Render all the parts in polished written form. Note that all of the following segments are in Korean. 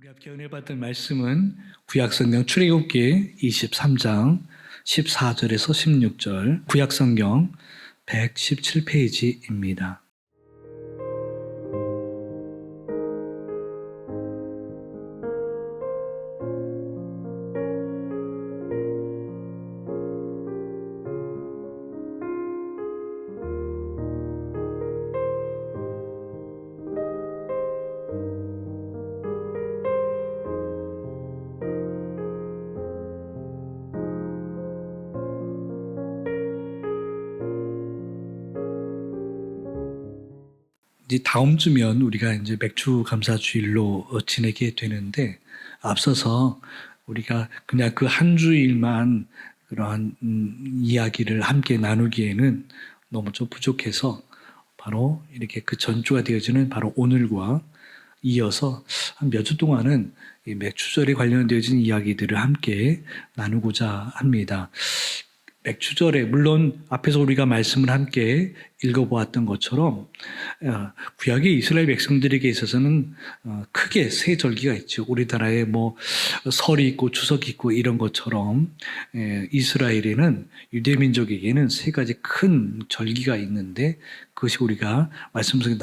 우리 함께 은혜 받은 말씀은 구약성경 출애굽기 23장 14절에서 16절, 구약성경 117페이지입니다. 이제 다음 주면 우리가 이제 맥주 감사 주일로 지내게 되는데, 앞서서 우리가 그냥 그 한 주일만 그러한 이야기를 함께 나누기에는 너무 좀 부족해서 바로 이렇게 그 전주가 되어지는 바로 오늘과 이어서 한 몇 주 동안은 이 맥주절에 관련되어진 이야기들을 함께 나누고자 합니다. 맥주절에 물론 앞에서 우리가 말씀을 함께 읽어보았던 것처럼 구약의 이스라엘 백성들에게 있어서는 크게 세 절기가 있죠. 우리나라에 뭐 설이 있고 추석이 있고 이런 것처럼 이스라엘에는 유대 민족에게는 세 가지 큰 절기가 있는데, 그것이 우리가 말씀 속에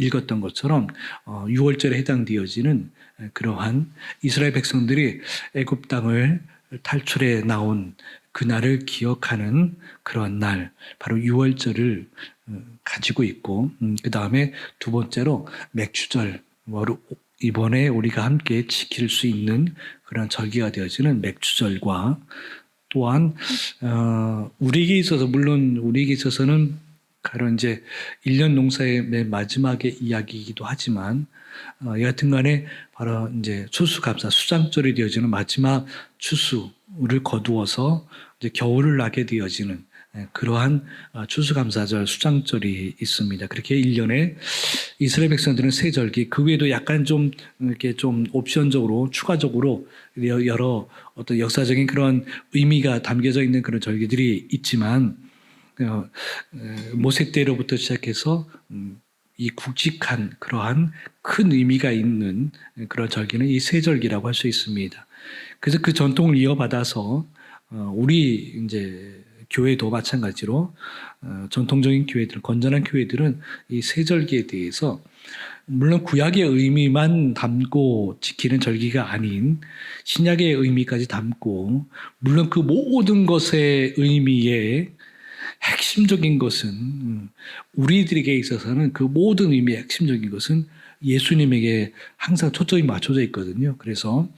읽었던 것처럼 6월절에 해당되어지는 그러한 이스라엘 백성들이 애굽 땅을 탈출해 나온 그날을 기억하는 그런 날, 바로 6월절을 가지고 있고, 그 다음에 두 번째로 맥주절, 이번에 우리가 함께 지킬 수 있는 그런 절기가 되어지는 맥주절과, 또한 우리에게 있어서, 물론 우리에게 있어서는 가령 이제 1년 농사의 맨 마지막의 이야기이기도 하지만, 여하튼간에 바로 이제 추수감사 수장절이 되어지는 마지막 추수를 거두어서 이제 겨울을 나게 되어지는 그러한 추수감사절 수장절이 있습니다. 그렇게 1년에 이스라엘 백성들은 세 절기, 그 외에도 약간 좀 이렇게 좀 옵션적으로 추가적으로 여러 어떤 역사적인 그런 의미가 담겨져 있는 그런 절기들이 있지만, 모세 때로부터 시작해서 이 굵직한 그러한 큰 의미가 있는 그런 절기는 이 세 절기라고 할 수 있습니다. 그래서 그 전통을 이어받아서 우리 이제 교회도 마찬가지로 전통적인 교회들, 건전한 교회들은 이 세 절기에 대해서 물론 구약의 의미만 담고 지키는 절기가 아닌 신약의 의미까지 담고, 물론 그 모든 것의 의미에 핵심적인 것은, 우리들에게 있어서는 그 모든 의미의 핵심적인 것은 예수님에게 항상 초점이 맞춰져 있거든요. 그래서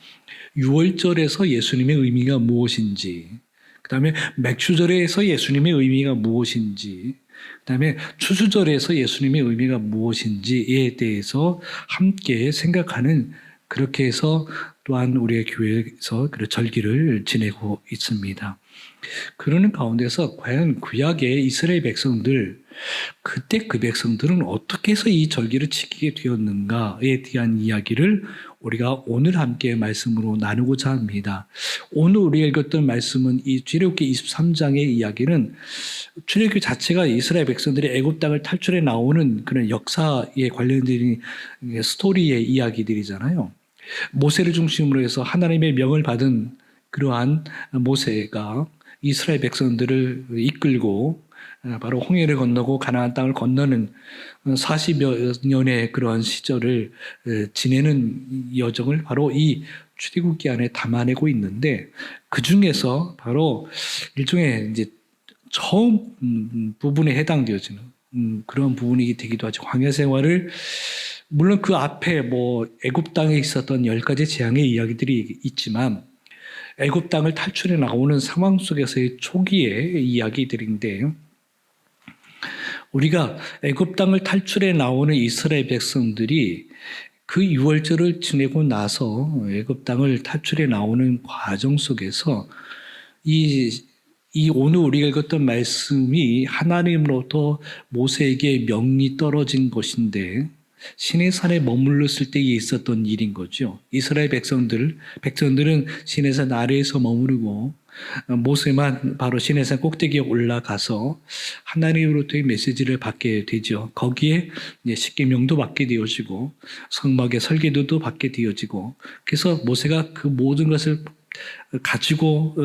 6월절에서 예수님의 의미가 무엇인지, 그 다음에 맥주절에서 예수님의 의미가 무엇인지, 그 다음에 추수절에서 예수님의 의미가 무엇인지에 대해서 함께 생각하는, 그렇게 해서 또한 우리의 교회에서 그 절기를 지내고 있습니다. 그러는 가운데서 과연 구약의 이스라엘 백성들, 그때 그 백성들은 어떻게 해서 이 절기를 지키게 되었는가에 대한 이야기를 우리가 오늘 함께 말씀으로 나누고자 합니다. 오늘 우리가 읽었던 말씀은 이 출애굽기 23장의 이야기는, 출애굽기 자체가 이스라엘 백성들이 애굽 땅을 탈출해 나오는 그런 역사에 관련된 스토리의 이야기들이잖아요. 모세를 중심으로 해서 하나님의 명을 받은 그러한 모세가 이스라엘 백성들을 이끌고 바로 홍해를 건너고 가나안 땅을 건너는 40여 년의 그러한 시절을 지내는 여정을 바로 이 출애굽기 안에 담아내고 있는데, 그 중에서 바로 일종의 이제 처음 부분에 해당되어지는 그런 부분이 되기도 하죠. 광야 생활을, 물론 그 앞에 뭐 애굽 땅에 있었던 10가지 재앙의 이야기들이 있지만, 애굽 땅을 탈출해 나오는 상황 속에서의 초기의 이야기들인데, 우리가 애굽 땅을 탈출해 나오는 이스라엘 백성들이 그 6월절을 지내고 나서 애굽 땅을 탈출해 나오는 과정 속에서 이 오늘 우리가 읽었던 말씀이 하나님으로부터 모세에게 명이 떨어진 것인데, 시내산에 머물렀을 때에 있었던 일인 거죠. 이스라엘 백성들은 시내산 아래에서 머무르고 모세만 바로 시내산 꼭대기에 올라가서 하나님으로부터의 메시지를 받게 되죠. 거기에 이제 십계명도 받게 되어지고 성막의 설계도도 받게 되어지고, 그래서 모세가 그 모든 것을 가지고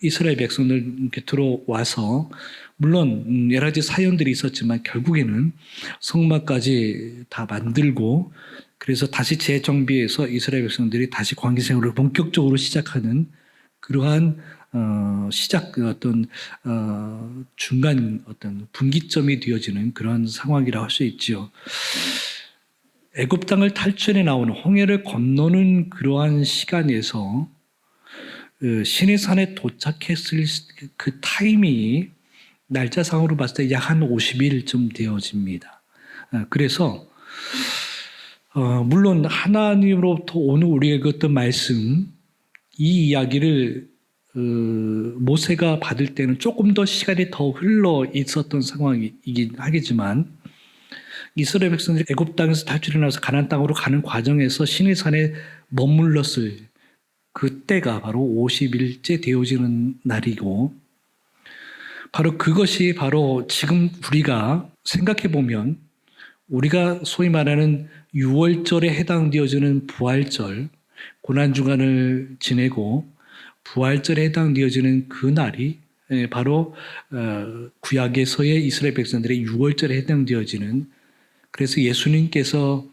이스라엘 백성들 이렇게 들어와서, 물론 여러 가지 사연들이 있었지만 결국에는 성막까지 다 만들고, 그래서 다시 재정비해서 이스라엘 백성들이 다시 관계 생활을 본격적으로 시작하는 그러한 어떤 중간 어떤 분기점이 되어지는 그런 상황이라고 할 수 있죠. 애굽 땅을 탈출해 나오는 홍해를 건너는 그러한 시간에서 시내 산에 도착했을 그 타이밍이 날짜상으로 봤을 때 약 한 50일쯤 되어집니다. 그래서 물론 하나님으로부터 오는 우리에게 어떤 말씀, 이 이야기를 모세가 받을 때는 조금 더 시간이 더 흘러 있었던 상황이긴 하겠지만, 이스라엘 백성들이 애굽 땅에서 탈출해 나와서 가나안 땅으로 가는 과정에서 시내산에 머물렀을 그때가 바로 50일째 되어지는 날이고, 바로 그것이 바로 지금 우리가 생각해 보면 우리가 소위 말하는 6월절에 해당되어지는 부활절, 고난주간을 지내고 부활절에 해당되어지는 그 날이 바로 구약에서의 이스라엘 백성들의 6월절에 해당되어지는, 그래서 예수님께서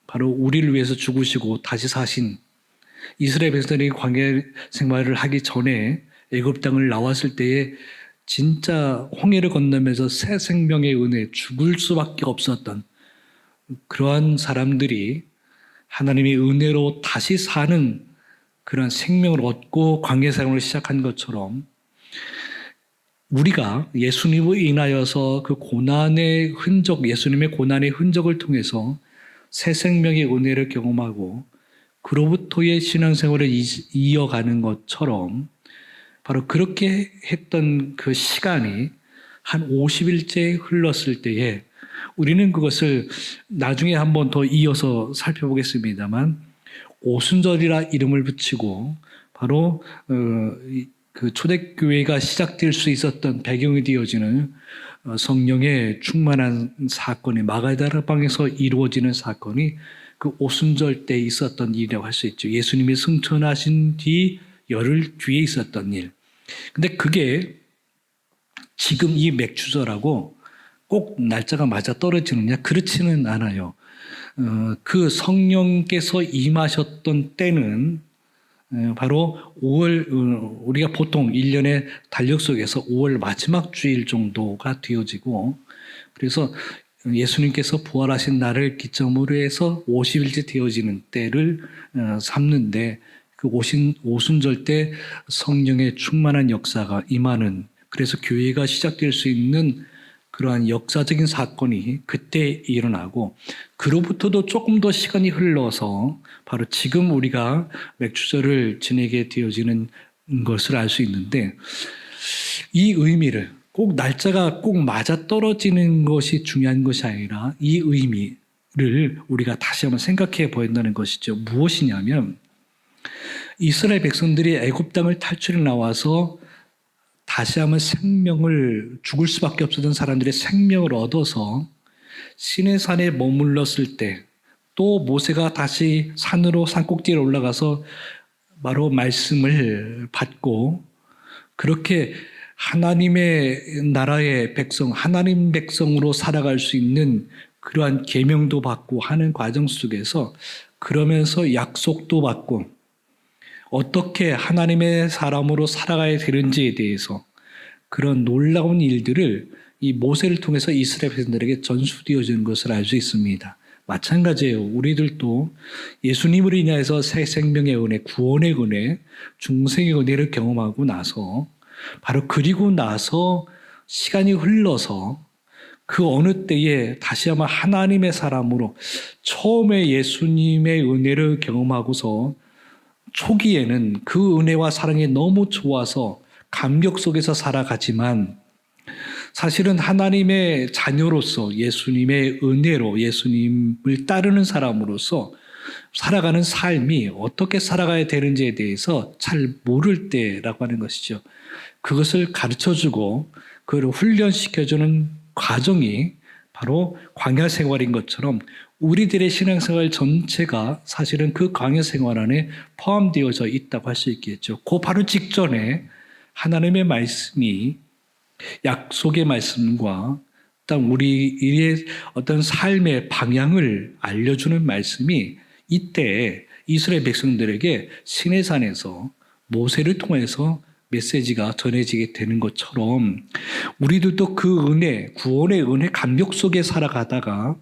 바로 우리를 위해서 죽으시고 다시 사신, 이스라엘 백성들이 광야 생활을 하기 전에 애굽 땅을 나왔을 때에 진짜 홍해를 건너면서 새 생명의 은혜, 죽을 수밖에 없었던 그러한 사람들이 하나님의 은혜로 다시 사는 그런 생명을 얻고 광야 생활을 시작한 것처럼, 우리가 예수님으로 인하여서 그 고난의 흔적, 예수님의 고난의 흔적을 통해서 새 생명의 은혜를 경험하고 그로부터의 신앙생활을 이어가는 것처럼, 바로 그렇게 했던 그 시간이 한 50일째 흘렀을 때에 우리는 그것을 나중에 한번 더 이어서 살펴보겠습니다만, 오순절이라 이름을 붙이고 바로 그 초대교회가 시작될 수 있었던 배경이 되어지는 성령의 충만한 사건이 마가다라방에서 이루어지는 사건이 그 오순절 때 있었던 일이라고 할 수 있죠. 예수님이 승천하신 뒤 열흘 뒤에 있었던 일. 근데 그게 지금 이 맥주절하고 꼭 날짜가 맞아 떨어지느냐? 그렇지는 않아요. 그 성령께서 임하셨던 때는 바로 5월, 우리가 보통 1년의 달력 속에서 5월 마지막 주일 정도가 되어지고, 그래서 예수님께서 부활하신 날을 기점으로 해서 50일째 되어지는 때를 삼는데, 그 오순절 때 성령의 충만한 역사가 임하는, 그래서 교회가 시작될 수 있는 그러한 역사적인 사건이 그때 일어나고, 그로부터도 조금 더 시간이 흘러서 바로 지금 우리가 맥주절을 지내게 되어지는 것을 알 수 있는데, 이 의미를 꼭 날짜가 꼭 맞아 떨어지는 것이 중요한 것이 아니라 이 의미를 우리가 다시 한번 생각해 봐야 한다는 것이죠. 무엇이냐면, 이스라엘 백성들이 애굽 땅을 탈출해 나와서 다시 한번 생명을, 죽을 수밖에 없었던 사람들의 생명을 얻어서 시내산에 머물렀을 때, 또 모세가 다시 산으로 산꼭대기에 올라가서 바로 말씀을 받고 그렇게 하나님의 나라의 백성, 하나님 백성으로 살아갈 수 있는 그러한 계명도 받고 하는 과정 속에서, 그러면서 약속도 받고 어떻게 하나님의 사람으로 살아가야 되는지에 대해서 그런 놀라운 일들을 이 모세를 통해서 이스라엘 백성들에게 전수되어지는 것을 알 수 있습니다. 마찬가지예요. 우리들도 예수님으로 인하여서 새 생명의 은혜, 구원의 은혜, 중생의 은혜를 경험하고 나서, 바로 그리고 나서 시간이 흘러서 그 어느 때에 다시 한번 하나님의 사람으로, 처음에 예수님의 은혜를 경험하고서 초기에는 그 은혜와 사랑이 너무 좋아서 감격 속에서 살아가지만, 사실은 하나님의 자녀로서 예수님의 은혜로 예수님을 따르는 사람으로서 살아가는 삶이 어떻게 살아가야 되는지에 대해서 잘 모를 때라고 하는 것이죠. 그것을 가르쳐주고 그걸 훈련시켜주는 과정이 바로 광야 생활인 것처럼 우리들의 신앙생활 전체가 사실은 그 광야 생활 안에 포함되어져 있다고 할 수 있겠죠. 그 바로 직전에 하나님의 말씀이 약속의 말씀과 우리의 어떤 삶의 방향을 알려주는 말씀이 이때 이스라엘 백성들에게 시내산에서 모세를 통해서 메시지가 전해지게 되는 것처럼 우리들도 그 은혜, 구원의 은혜 감격 속에 살아가다가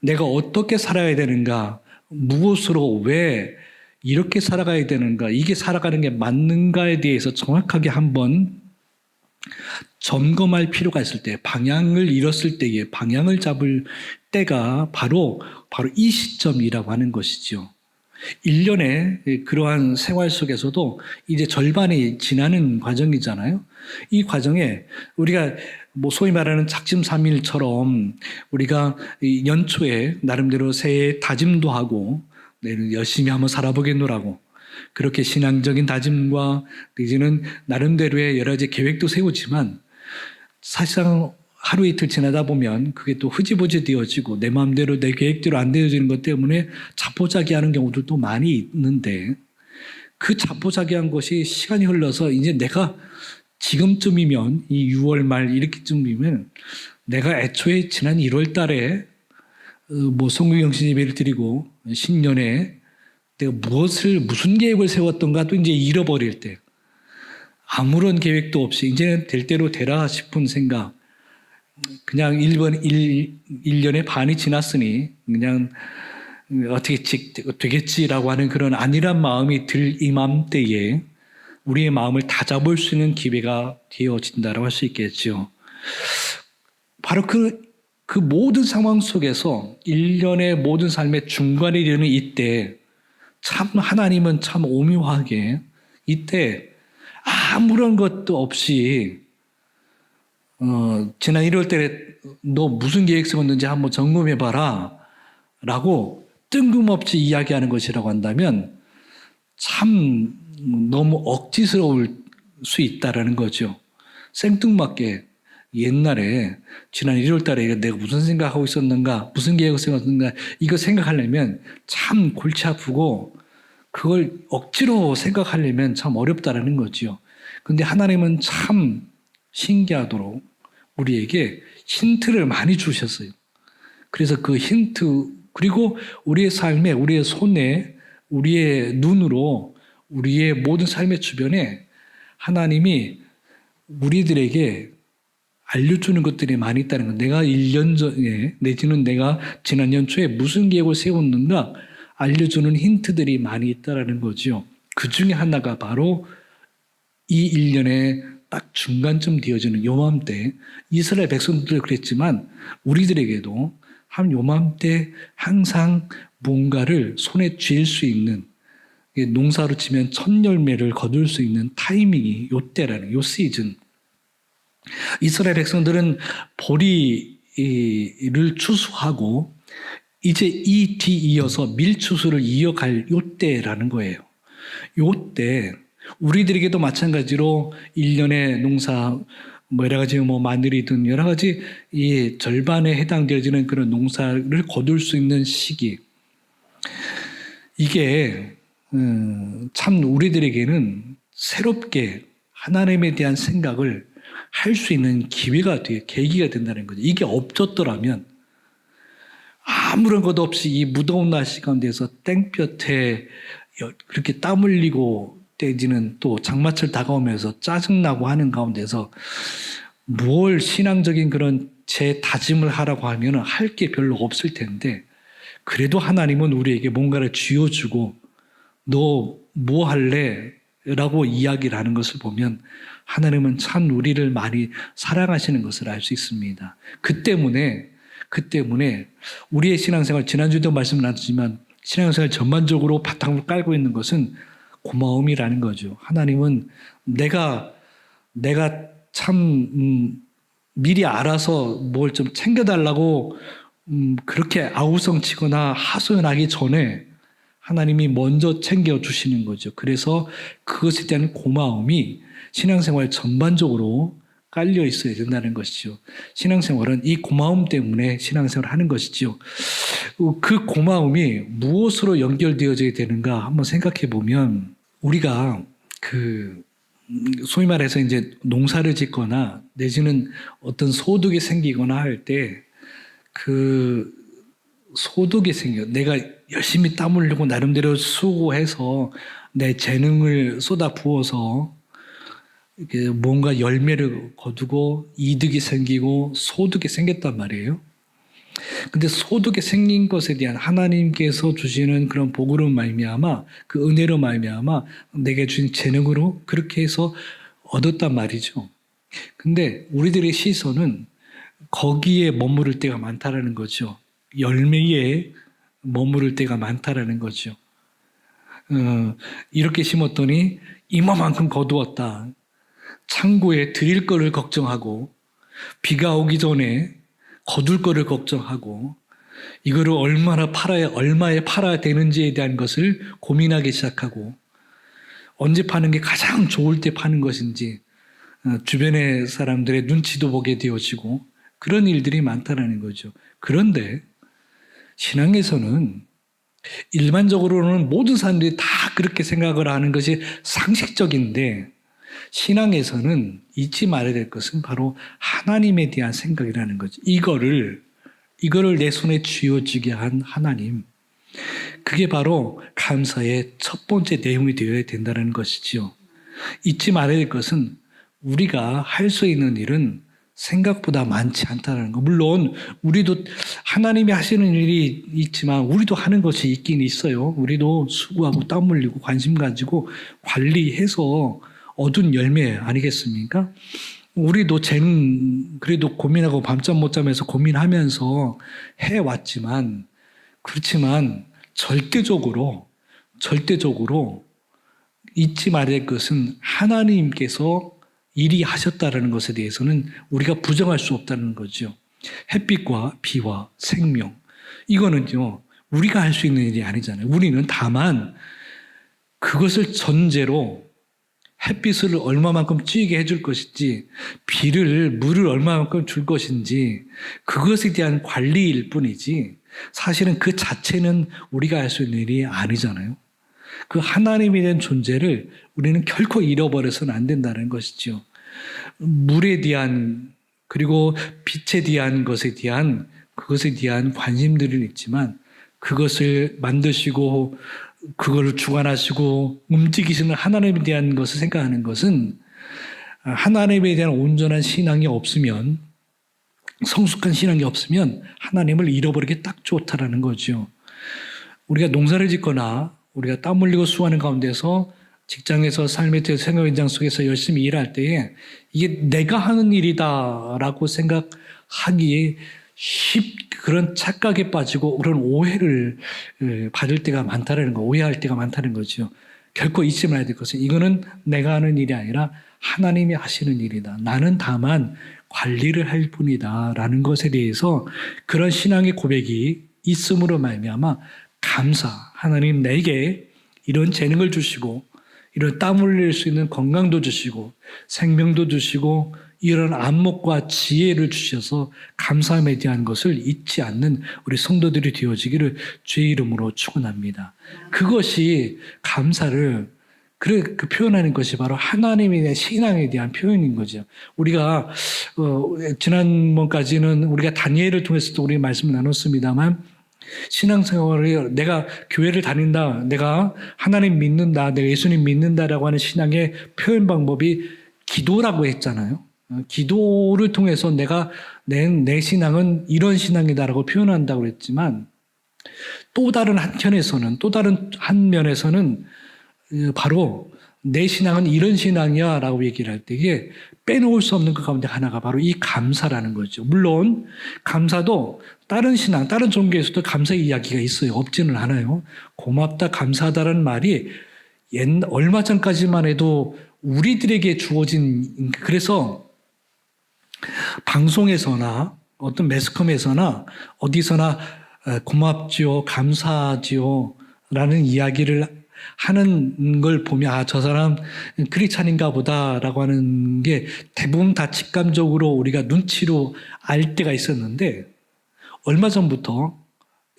내가 어떻게 살아야 되는가, 무엇으로 왜 이렇게 살아가야 되는가, 이게 살아가는 게 맞는가에 대해서 정확하게 한번 점검할 필요가 있을 때, 방향을 잃었을 때에 방향을 잡을 때가 바로 이 시점이라고 하는 것이죠. 1년의 그러한 생활 속에서도 이제 절반이 지나는 과정이잖아요. 이 과정에 우리가 소위 말하는 작심삼일처럼 우리가 연초에 나름대로 새해 다짐도 하고 내일 열심히 한번 살아보겠노라고 그렇게 신앙적인 다짐과 이제는 나름대로의 여러 가지 계획도 세우지만 사실상 하루 이틀 지나다 보면 그게 또 흐지부지 되어지고 내 마음대로 내 계획대로 안 되어지는 것 때문에 자포자기하는 경우들도 많이 있는데 그 자포자기한 것이 시간이 흘러서 이제 내가 지금쯤이면 이 6월 말 이렇게쯤이면 내가 애초에 지난 1월 달에 성경영신 예배를 드리고 신년에 내가 무슨 계획을 세웠던가도 이제 잃어버릴 때 아무런 계획도 없이 이제는 될 대로 되라 싶은 생각 그냥 1년의 반이 지났으니 그냥 어떻게 되겠지라고 하는 그런 안일한 마음이 들 이맘때에 우리의 마음을 다잡을 수 있는 기회가 되어진다고 할 수 있겠죠. 바로 그 모든 상황 속에서 1년의 모든 삶의 중간에 이르는 이때 참 하나님은 참 오묘하게 이때 아무런 것도 없이 지난 1월 달에 너 무슨 계획 세웠는지 한번 점검해봐라 라고 뜬금없이 이야기하는 것이라고 한다면 참 너무 억지스러울 수 있다라는 거죠. 생뚱맞게 옛날에 지난 1월 달에 내가 무슨 생각하고 있었는가 무슨 계획을 세웠는가 이거 생각하려면 참 골치 아프고 그걸 억지로 생각하려면 참 어렵다라는 거죠. 근데 하나님은 참 신기하도록 우리에게 힌트를 많이 주셨어요. 그래서 그 힌트 그리고 우리의 삶에 우리의 손에 우리의 눈으로 우리의 모든 삶의 주변에 하나님이 우리들에게 알려주는 것들이 많이 있다는 것. 내가 1년 전에 내지는 내가 지난 연초에 무슨 계획을 세웠는가 알려주는 힌트들이 많이 있다는 거죠. 그 중에 하나가 바로 이 1년의 딱 중간쯤 되어지는 요맘때 이스라엘 백성들도 그랬지만 우리들에게도 한 요맘때 항상 뭔가를 손에 쥘 수 있는 농사로 치면 첫 열매를 거둘 수 있는 타이밍이 요때라는 요 시즌. 이스라엘 백성들은 보리를 추수하고 이제 이 뒤이어서 밀추수를 이어갈 요때라는 거예요. 요때 우리들에게도 마찬가지로 1년의 농사 여러 가지 마늘이든 여러 가지 이 절반에 해당되어지는 그런 농사를 거둘 수 있는 시기. 이게 참 우리들에게는 새롭게 하나님에 대한 생각을 할 수 있는 기회가 계기가 된다는 거죠. 이게 없었더라면 아무런 것 없이 이 무더운 날씨 가운데서 땡볕에 그렇게 땀 흘리고 때지는 또 장마철 다가오면서 짜증나고 하는 가운데서 뭘 신앙적인 그런 제 다짐을 하라고 하면 할 게 별로 없을 텐데 그래도 하나님은 우리에게 뭔가를 쥐어주고 너 뭐 할래? 라고 이야기를 하는 것을 보면 하나님은 참 우리를 많이 사랑하시는 것을 알 수 있습니다. 그 때문에 우리의 신앙생활 지난주에도 말씀을 나눴지만 신앙생활 전반적으로 바탕을 깔고 있는 것은 고마움이라는 거죠. 하나님은 내가 참 미리 알아서 뭘 좀 챙겨달라고 그렇게 아우성치거나 하소연하기 전에 하나님이 먼저 챙겨주시는 거죠. 그래서 그것에 대한 고마움이 신앙생활 전반적으로 깔려 있어야 된다는 것이죠. 신앙생활은 이 고마움 때문에 신앙생활을 하는 것이죠. 그 고마움이 무엇으로 연결되어져야 되는가 한번 생각해 보면 우리가 소위 말해서 이제 농사를 짓거나 내지는 어떤 소득이 생기거나 할 때 소득이 생겨. 내가 열심히 땀 흘리고 나름대로 수고해서 내 재능을 쏟아 부어서 뭔가 열매를 거두고 이득이 생기고 소득이 생겼단 말이에요. 근데 소득이 생긴 것에 대한 하나님께서 주시는 그런 복으로 말미암아 그 은혜로 말미암아 내게 주신 재능으로 그렇게 해서 얻었단 말이죠. 근데 우리들의 시선은 거기에 머무를 때가 많다라는 거죠. 열매에 머무를 때가 많다라는 거죠. 이렇게 심었더니 이만큼 거두었다. 창고에 드릴 거를 걱정하고 비가 오기 전에 거둘 거를 걱정하고 이거를 얼마에 팔아야 되는지에 대한 것을 고민하기 시작하고 언제 파는 게 가장 좋을 때 파는 것인지 주변의 사람들의 눈치도 보게 되어지고 그런 일들이 많다라는 거죠. 그런데 신앙에서는 일반적으로는 모든 사람들이 다 그렇게 생각을 하는 것이 상식적인데 신앙에서는 잊지 말아야 될 것은 바로 하나님에 대한 생각이라는 거죠. 이거를 내 손에 쥐어주게 한 하나님. 그게 바로 감사의 첫 번째 내용이 되어야 된다는 것이지요. 잊지 말아야 될 것은 우리가 할 수 있는 일은 생각보다 많지 않다는 거. 물론 우리도 하나님이 하시는 일이 있지만 우리도 하는 것이 있긴 있어요. 우리도 수고하고 땀 흘리고 관심 가지고 관리해서 얻은 열매 아니겠습니까? 우리도 그래도 고민하고 밤잠 못 자면서 고민하면서 해왔지만 그렇지만 절대적으로 잊지 말아야 할 것은 하나님께서 일이 하셨다는 것에 대해서는 우리가 부정할 수 없다는 거죠. 햇빛과 비와 생명. 이거는요, 우리가 할 수 있는 일이 아니잖아요. 우리는 다만 그것을 전제로 햇빛을 얼마만큼 쬐게 해줄 것인지, 물을 얼마만큼 줄 것인지, 그것에 대한 관리일 뿐이지, 사실은 그 자체는 우리가 할 수 있는 일이 아니잖아요. 그 하나님에 대한 존재를 우리는 결코 잃어버려서는 안 된다는 것이죠. 물에 대한 그리고 빛에 대한 그것에 대한 관심들은 있지만 그것을 만드시고 그걸 주관하시고 움직이시는 하나님에 대한 것을 생각하는 것은 하나님에 대한 온전한 신앙이 없으면 성숙한 신앙이 없으면 하나님을 잃어버리기 딱 좋다라는 거죠. 우리가 농사를 짓거나 우리가 땀 흘리고 수고하는 가운데서 직장에서 삶의 생활 현장 속에서 열심히 일할 때에 이게 내가 하는 일이다라고 생각하기에 그런 착각에 빠지고 그런 오해를 받을 때가 많다는 거, 오해할 때가 많다는 거죠. 결코 잊지 말아야 될 것은 이거는 내가 하는 일이 아니라 하나님이 하시는 일이다. 나는 다만 관리를 할 뿐이다라는 것에 대해서 그런 신앙의 고백이 있음으로 말미암아 하나님 내게 이런 재능을 주시고 이런 땀 흘릴 수 있는 건강도 주시고 생명도 주시고 이런 안목과 지혜를 주셔서 감사함에 대한 것을 잊지 않는 우리 성도들이 되어지기를 주의 이름으로 축원합니다. 그것이 감사를 표현하는 것이 바로 하나님에 대한 신앙에 대한 표현인 거죠. 우리가 지난번까지는 우리가 다니엘을 통해서도 우리 말씀을 나눴습니다만 신앙생활을 내가 교회를 다닌다, 내가 하나님 믿는다, 내가 예수님 믿는다라고 하는 신앙의 표현 방법이 기도라고 했잖아요. 기도를 통해서 내가 내 신앙은 이런 신앙이다라고 표현한다고 했지만 또 다른 한 면에서는 바로 내 신앙은 이런 신앙이야 라고 얘기를 할 때에 빼놓을 수 없는 그 가운데 하나가 바로 이 감사라는 거죠. 물론 감사도 다른 신앙, 다른 종교에서도 감사 이야기가 있어요. 없지는 않아요. 고맙다, 감사하다라는 말이 얼마 전까지만 해도 우리들에게 주어진, 그래서 방송에서나 어떤 매스컴에서나 어디서나 고맙지요, 감사하지요, 라는 이야기를 하는 걸 보면 아, 저 사람 크리스찬인가 보다라고 하는 게 대부분 다 직감적으로 우리가 눈치로 알 때가 있었는데 얼마 전부터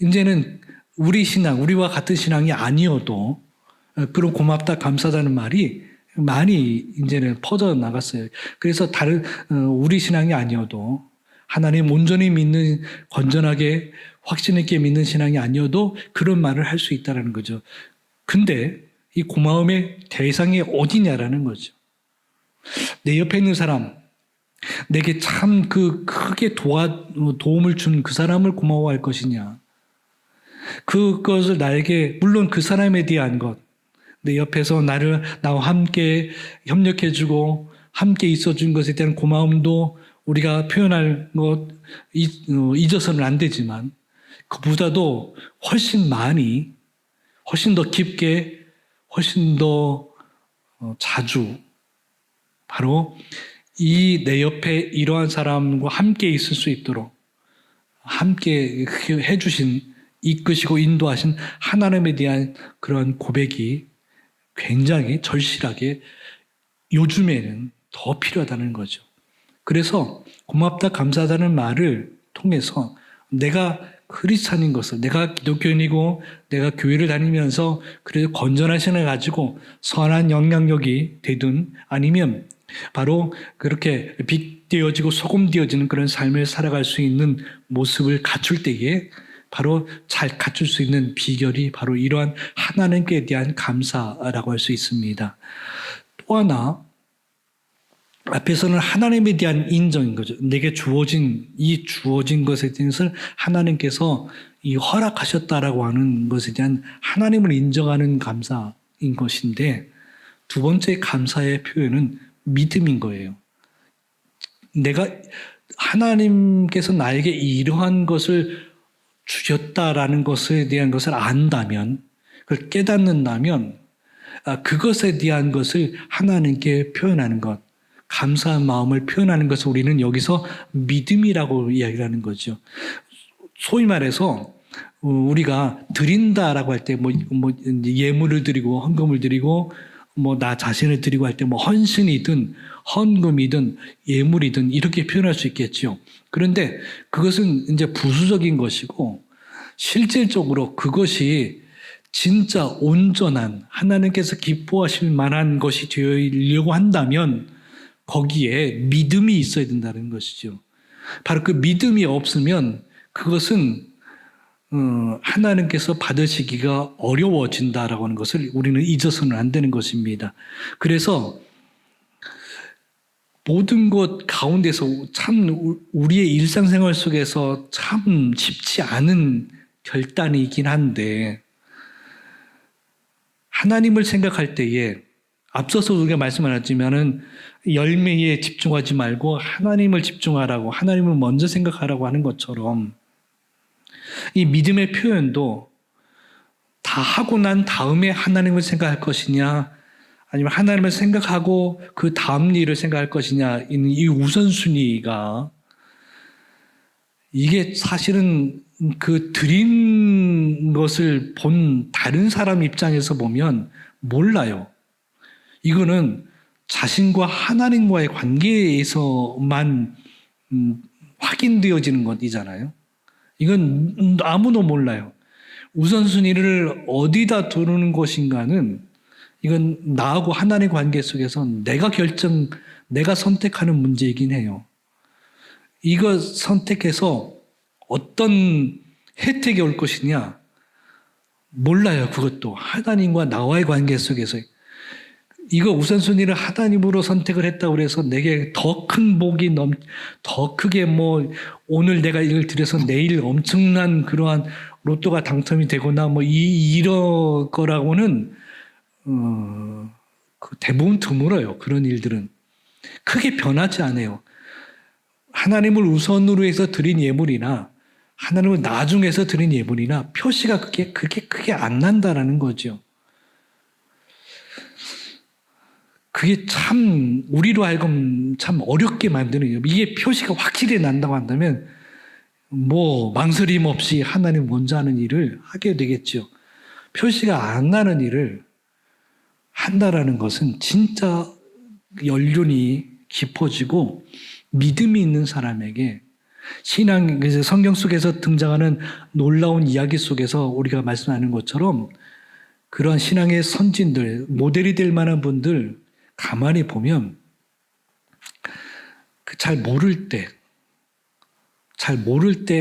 이제는 우리 신앙, 우리와 같은 신앙이 아니어도 그런 고맙다, 감사하다는 말이 많이 이제는 퍼져 나갔어요. 그래서 우리 신앙이 아니어도 하나님 온전히 믿는, 건전하게 확신 있게 믿는 신앙이 아니어도 그런 말을 할 수 있다는 거죠. 근데 이 고마움의 대상이 어디냐라는 거죠. 내 옆에 있는 사람, 내게 참 크게 도움을 준 그 사람을 고마워할 것이냐. 그것을 나에게, 물론 그 사람에 대한 것, 내 옆에서 나와 함께 협력해주고 함께 있어준 것에 대한 고마움도 우리가 표현할 것 잊어서는 안 되지만 그보다도 훨씬 많이, 훨씬 더 깊게, 훨씬 더 자주 바로 이 내 옆에 이러한 사람과 함께 있을 수 있도록 함께 해주신, 이끄시고 인도하신 하나님에 대한 그런 고백이 굉장히 절실하게 요즘에는 더 필요하다는 거죠. 그래서 고맙다, 감사하다는 말을 통해서 내가 크리스찬인 것을, 내가 기독교인이고 내가 교회를 다니면서 그래도 건전한 신을 가지고 선한 영향력이 되든 아니면 바로 그렇게 빛 되어지고 소금 되어지는 그런 삶을 살아갈 수 있는 모습을 갖출 때에 바로 잘 갖출 수 있는 비결이 바로 이러한 하나님께 대한 감사라고 할 수 있습니다. 또 하나, 앞에서는 하나님에 대한 인정인 거죠. 내게 주어진 것에 대해서 하나님께서 허락하셨다라고 하는 것에 대한 하나님을 인정하는 감사인 것인데, 두 번째 감사의 표현은 믿음인 거예요. 하나님께서 나에게 이러한 것을 주셨다라는 것에 대한 것을 안다면, 그걸 깨닫는다면, 그것에 대한 것을 하나님께 표현하는 것, 감사한 마음을 표현하는 것을 우리는 여기서 믿음이라고 이야기를 하는 거죠. 소위 말해서 우리가 드린다라고 할 때 예물을 드리고 헌금을 드리고 나 자신을 드리고 할 때 헌신이든 헌금이든 예물이든 이렇게 표현할 수 있겠죠. 그런데 그것은 이제 부수적인 것이고 실질적으로 그것이 진짜 온전한 하나님께서 기뻐하실 만한 것이 되려고 한다면 거기에 믿음이 있어야 된다는 것이죠. 바로 그 믿음이 없으면 그것은 하나님께서 받으시기가 어려워진다라고 하는 것을 우리는 잊어서는 안 되는 것입니다. 그래서 모든 것 가운데서 참 우리의 일상생활 속에서 참 쉽지 않은 결단이긴 한데 하나님을 생각할 때에 앞서서 우리가 말씀하셨지만은 열매에 집중하지 말고 하나님을 집중하라고, 하나님을 먼저 생각하라고 하는 것처럼 이 믿음의 표현도 다 하고 난 다음에 하나님을 생각할 것이냐 아니면 하나님을 생각하고 그 다음 일을 생각할 것이냐, 이 우선순위가 이게 사실은 그 드린 것을 본 다른 사람 입장에서 보면 몰라요. 이거는 자신과 하나님과의 관계에서만 확인되어지는 것이잖아요. 이건 아무도 몰라요. 우선순위를 어디다 두는 것인가는 이건 나하고 하나님의 관계 속에서 내가 선택하는 문제이긴 해요. 이거 선택해서 어떤 혜택이 올 것이냐 몰라요. 그것도 하나님과 나와의 관계 속에서 이거 우선순위를 하나님으로 선택을 했다고 해서 내게 더 큰 복이 더 크게 오늘 내가 이걸 드려서 내일 엄청난 그러한 로또가 당첨이 되거나 이런 거라고는 대부분 드물어요. 그런 일들은 크게 변하지 않아요. 하나님을 우선으로 해서 드린 예물이나 하나님을 나중에서 드린 예물이나 표시가 그게 크게 안 난다라는 거죠. 그게 참 우리로 하여금 참 어렵게 만드는 거예요. 이게 표시가 확실히 난다고 한다면 망설임 없이 하나님 먼저 하는 일을 하게 되겠죠. 표시가 안 나는 일을 한다라는 것은 진짜 연륜이 깊어지고 믿음이 있는 사람에게 신앙, 성경 속에서 등장하는 놀라운 이야기 속에서 우리가 말씀하는 것처럼 그런 신앙의 선진들, 모델이 될 만한 분들 가만히 보면 잘 모를 때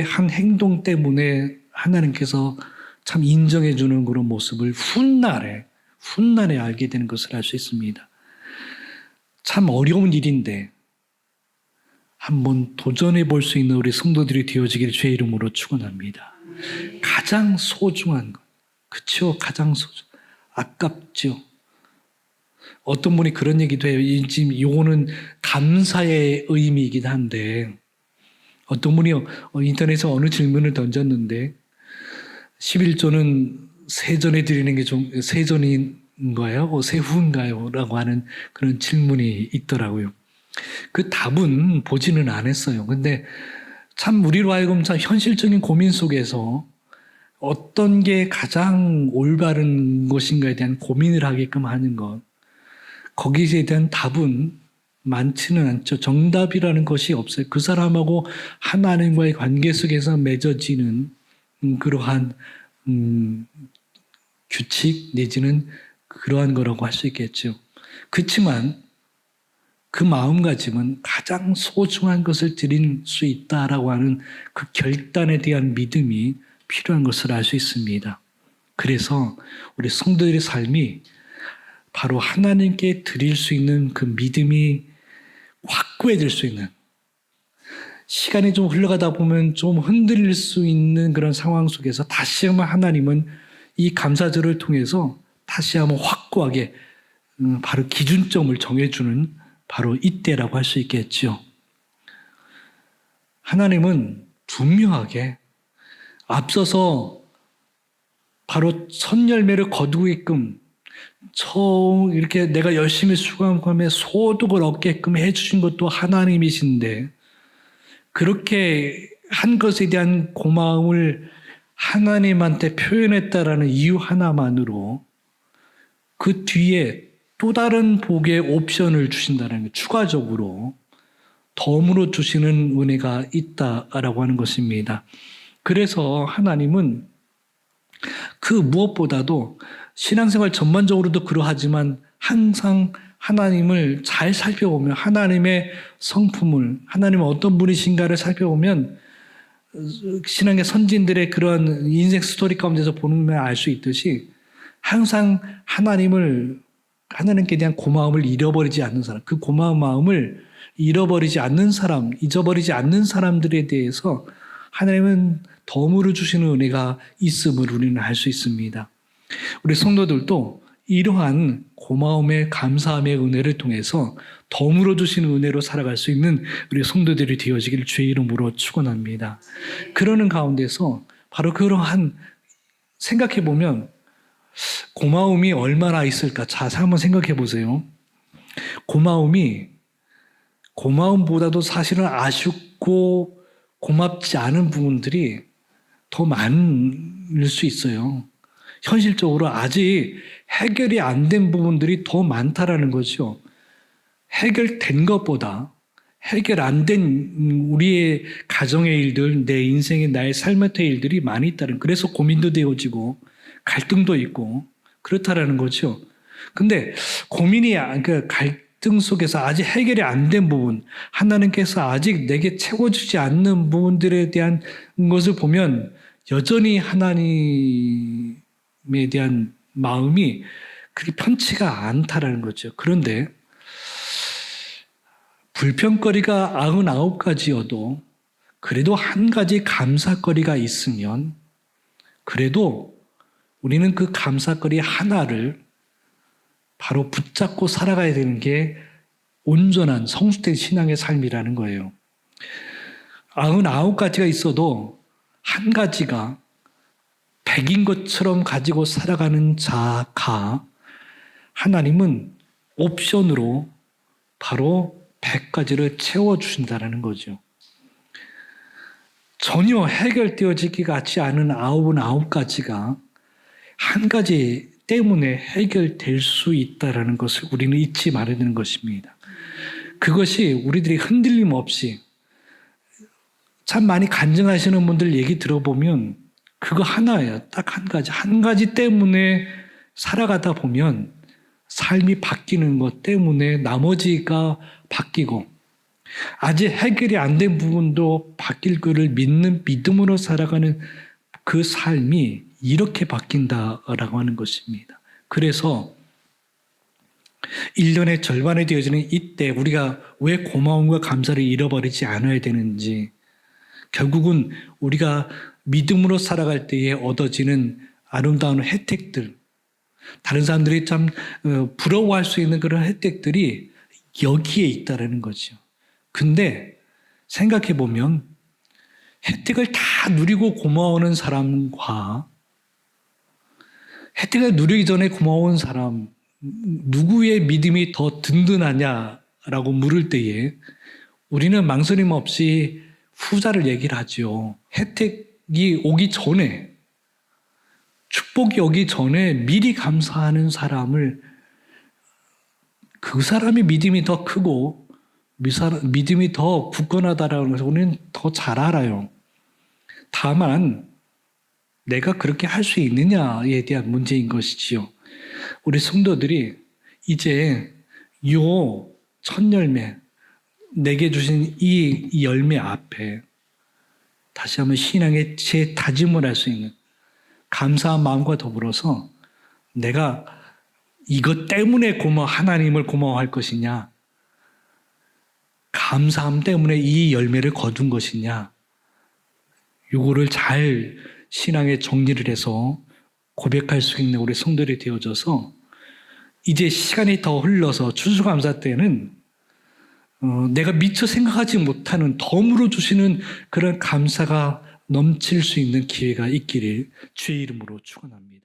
한 행동 때문에 하나님께서 참 인정해 주는 그런 모습을 훗날에 알게 되는 것을 알 수 있습니다. 참 어려운 일인데 한번 도전해 볼 수 있는 우리 성도들이 되어지기를 주의 이름으로 축원합니다. 가장 소중한 것, 그렇죠? 가장 아깝죠. 어떤 분이 그런 얘기도 해요. 지금 이거는 감사의 의미이긴 한데 어떤 분이 인터넷에 어느 질문을 던졌는데 11조는 세전에 드리는 게 좀 세전인가요? 세후인가요? 라고 하는 그런 질문이 있더라고요. 그 답은 보지는 않았어요. 근데 참 우리로 하여금 참 현실적인 고민 속에서 어떤 게 가장 올바른 것인가에 대한 고민을 하게끔 하는 것. 거기에 대한 답은 많지는 않죠. 정답이라는 것이 없어요. 그 사람하고 하나님과의 관계 속에서 맺어지는 그러한 규칙 내지는 그러한 거라고 할 수 있겠죠. 그렇지만 그 마음가짐은 가장 소중한 것을 드릴 수 있다라고 하는 그 결단에 대한 믿음이 필요한 것을 알 수 있습니다. 그래서 우리 성도들의 삶이 바로 하나님께 드릴 수 있는 그 믿음이 확고해질 수 있는, 시간이 좀 흘러가다 보면 좀 흔들릴 수 있는 그런 상황 속에서 다시 한번 하나님은 이 감사절을 통해서 다시 한번 확고하게 바로 기준점을 정해주는 바로 이때라고 할 수 있겠죠. 하나님은 분명하게 앞서서 바로 첫 열매를 거두게끔 이렇게 내가 열심히 수고함에 소득을 얻게끔 해주신 것도 하나님이신데 그렇게 한 것에 대한 고마움을 하나님한테 표현했다라는 이유 하나만으로 그 뒤에 또 다른 복의 옵션을 주신다는 거예요. 추가적으로 덤으로 주시는 은혜가 있다라고 하는 것입니다. 그래서 하나님은 그 무엇보다도 신앙생활 전반적으로도 그러하지만 항상 하나님을 잘 살펴보면 하나님의 성품을, 하나님은 어떤 분이신가를 살펴보면 신앙의 선진들의 그런 인생 스토리 가운데서 보면 알 수 있듯이 항상 하나님께 대한 고마움을 잃어버리지 않는 사람, 그 고마운 마음을 잃어버리지 않는 사람, 잊어버리지 않는 사람들에 대해서 하나님은 덤으로 주시는 은혜가 있음을 우리는 알 수 있습니다. 우리 성도들도 이러한 고마움의 감사함의 은혜를 통해서 덤으로 주시는 은혜로 살아갈 수 있는 우리 성도들이 되어지기를 주의 이름으로 축원합니다. 그러는 가운데서 바로 그러한 생각해 보면 고마움이 얼마나 있을까? 자, 한번 생각해 보세요. 고마움보다도 사실은 아쉽고 고맙지 않은 부분들이 더 많을 수 있어요. 현실적으로 아직 해결이 안 된 부분들이 더 많다라는 거죠. 해결된 것보다 해결 안 된 우리의 가정의 일들, 내 인생의 나의 삶의 일들이 많이 있다는, 그래서 고민도 되어지고 갈등도 있고 그렇다라는 거죠. 근데 그러니까 갈등 속에서 아직 해결이 안 된 부분, 하나님께서 아직 내게 채워주지 않는 부분들에 대한 것을 보면 여전히 하나님에 대한 마음이 그렇게 편치가 않다라는 거죠. 그런데 불평거리가 99가지여도 그래도 한 가지 감사거리가 있으면 그래도 우리는 그 감사거리 하나를 바로 붙잡고 살아가야 되는 게 온전한 성숙된 신앙의 삶이라는 거예요. 99가지가 있어도 한 가지가 100인 것처럼 가지고 살아가는 자가 하나님은 옵션으로 바로 100가지를 채워주신다는 거죠. 전혀 해결되어지기 같지 않은 99가지가 한 가지 때문에 해결될 수 있다라는 것을 우리는 잊지 말아야 되는 것입니다. 그것이 우리들이 흔들림 없이 참 많이 간증하시는 분들 얘기 들어보면 그거 하나예요. 딱 한 가지. 한 가지 때문에 살아가다 보면 삶이 바뀌는 것 때문에 나머지가 바뀌고 아직 해결이 안 된 부분도 바뀔 거를 믿는 믿음으로 살아가는 그 삶이 이렇게 바뀐다라고 하는 것입니다. 그래서 1년의 절반이 되어지는 이때 우리가 왜 고마움과 감사를 잃어버리지 않아야 되는지, 결국은 우리가 믿음으로 살아갈 때에 얻어지는 아름다운 혜택들, 다른 사람들이 참 부러워할 수 있는 그런 혜택들이 여기에 있다는 거죠. 근데 생각해 보면 혜택을 다 누리고 고마워하는 사람과 혜택을 누리기 전에 고마운 사람, 누구의 믿음이 더 든든하냐라고 물을 때에 우리는 망설임 없이 후자를 얘기를 하죠. 혜택이 오기 전에, 축복이 오기 전에 미리 감사하는 사람을, 그 사람이 믿음이 더 크고 믿음이 더 굳건하다라는 것을 우리는 더 잘 알아요. 다만 내가 그렇게 할 수 있느냐에 대한 문제인 것이지요. 우리 성도들이 이제 요 첫 열매, 내게 주신 이 열매 앞에 다시 한번 신앙의 재다짐을 할 수 있는 감사한 마음과 더불어서 내가 이것 때문에 하나님을 고마워할 것이냐, 감사함 때문에 이 열매를 거둔 것이냐, 요거를 잘 신앙에 정리를 해서 고백할 수 있는 우리 성도들이 되어져서 이제 시간이 더 흘러서 추수감사 때는 내가 미처 생각하지 못하는 덤으로 주시는 그런 감사가 넘칠 수 있는 기회가 있기를 주의 이름으로 축원합니다.